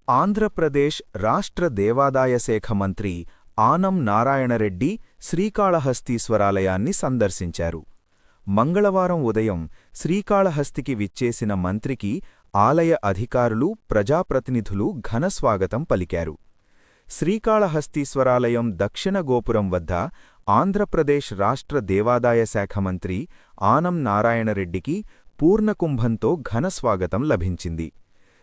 ఆంధ్రప్రదేశ్ రాష్ట్ర దేవాదాయ శాఖ మంత్రి ఆనం నారాయణరెడ్డి శ్రీకాళహస్తీశ్వరాలయాన్ని సందర్శించారు. మంగళవారం ఉదయం శ్రీకాళహస్తికి విచ్చేసిన మంత్రికి ఆలయ అధికారులు, ప్రజాప్రతినిధులు ఘనస్వాగతం పలికారు. శ్రీకాళహస్తీశ్వరాలయం దక్షిణ గోపురం వద్ద ఆంధ్రప్రదేశ్ రాష్ట్ర దేవాదాయ శాఖ మంత్రి ఆనం నారాయణరెడ్డికి పూర్ణకుంభంతో ఘనస్వాగతం లభించింది.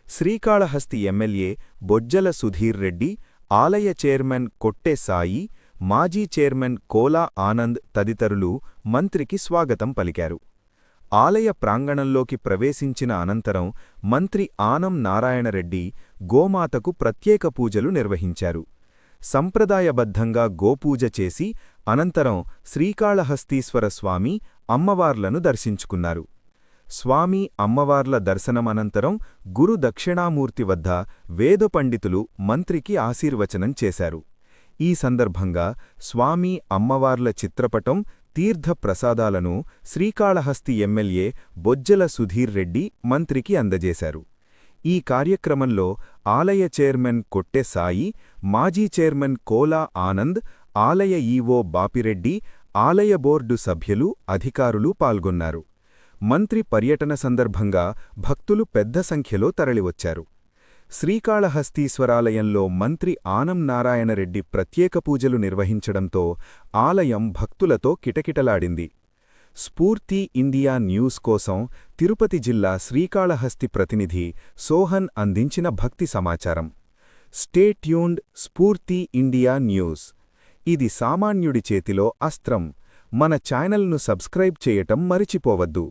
శ్రీకాళహస్తి ఎమ్మెల్యే బొజ్జల సుధీర్ రెడ్డి, ఆలయ చైర్మన్ కొట్టె సాయి, మాజీ చైర్మన్ కోలా ఆనంద్ తదితరులు మంత్రికి స్వాగతం పలికారు. ఆలయ ప్రాంగణంలోకి ప్రవేశించిన అనంతరం మంత్రి ఆనం నారాయణరెడ్డి గోమాతకు ప్రత్యేక పూజలు నిర్వహించారు. సంప్రదాయబద్ధంగా గోపూజ చేసి అనంతరం శ్రీకాళహస్తీశ్వర స్వామి, అమ్మవార్లను దర్శించుకున్నారు. స్వామి, అమ్మవార్ల దర్శనమనంతరం గురు దక్షిణామూర్తి వద్ద వేదపండితులు మంత్రికి ఆశీర్వచనం చేశారు. ఈ సందర్భంగా స్వామి, అమ్మవార్ల చిత్రపటం, తీర్థ ప్రసాదాలను శ్రీకాళహస్తి ఎమ్మెల్యే బొజ్జల సుధీర్ రెడ్డి మంత్రికి అందజేశారు. ఈ కార్యక్రమంలో ఆలయ చైర్మన్ కొట్టె సాయి, మాజీ చైర్మన్ కోలా ఆనంద్, ఆలయ ఈవో బాపిరెడ్డి, ఆలయ బోర్డు సభ్యులు, అధికారులు పాల్గొన్నారు. మంత్రి పర్యటన సందర్భంగా భక్తులు పెద్ద సంఖ్యలో తరలివచ్చారు. శ్రీకాళహస్తీశ్వరాలయంలో మంత్రి ఆనం నారాయణరెడ్డి ప్రత్యేక పూజలు నిర్వహించడంతో ఆలయం భక్తులతో కిటకిటలాడింది. స్ఫూర్తి ఇండియా న్యూస్ కోసం తిరుపతి జిల్లా శ్రీకాళహస్తి ప్రతినిధి సోహన్ అందించిన భక్తి సమాచారం. Stay tuned. స్ఫూర్తి ఇండియా న్యూస్. ఇది సామాన్యుడి చేతిలో అస్త్రం. మన ఛానల్ను సబ్స్క్రైబ్ చేయటం మరిచిపోవద్దు.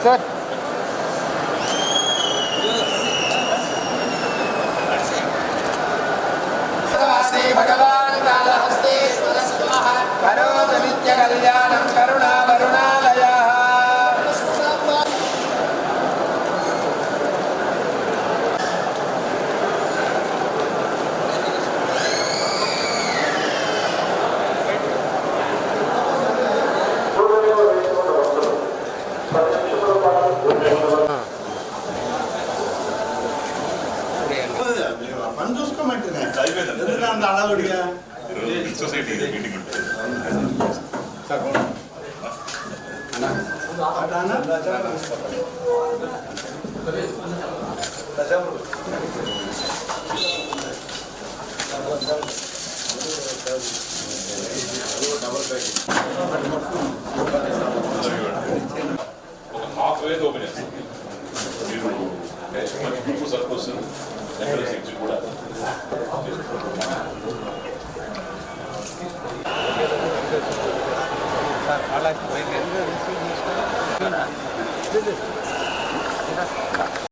Sir. भगवान कालहस्तेश्वर स्वाहा करोतु नित्य कल्याणं करुणा वरुणालयः Gracias. చెప్పమంటున్నా ఎందుకు అంత అడవుడిగా సొసైటీ మీటింగ్ ఉంటుంది ఒక హాఫ్ వే ఓపెన్ చేస్తాం మీరు ఎక్కువ సర్కోస్ ఎక్కడ సిక్స్ కూడా అలా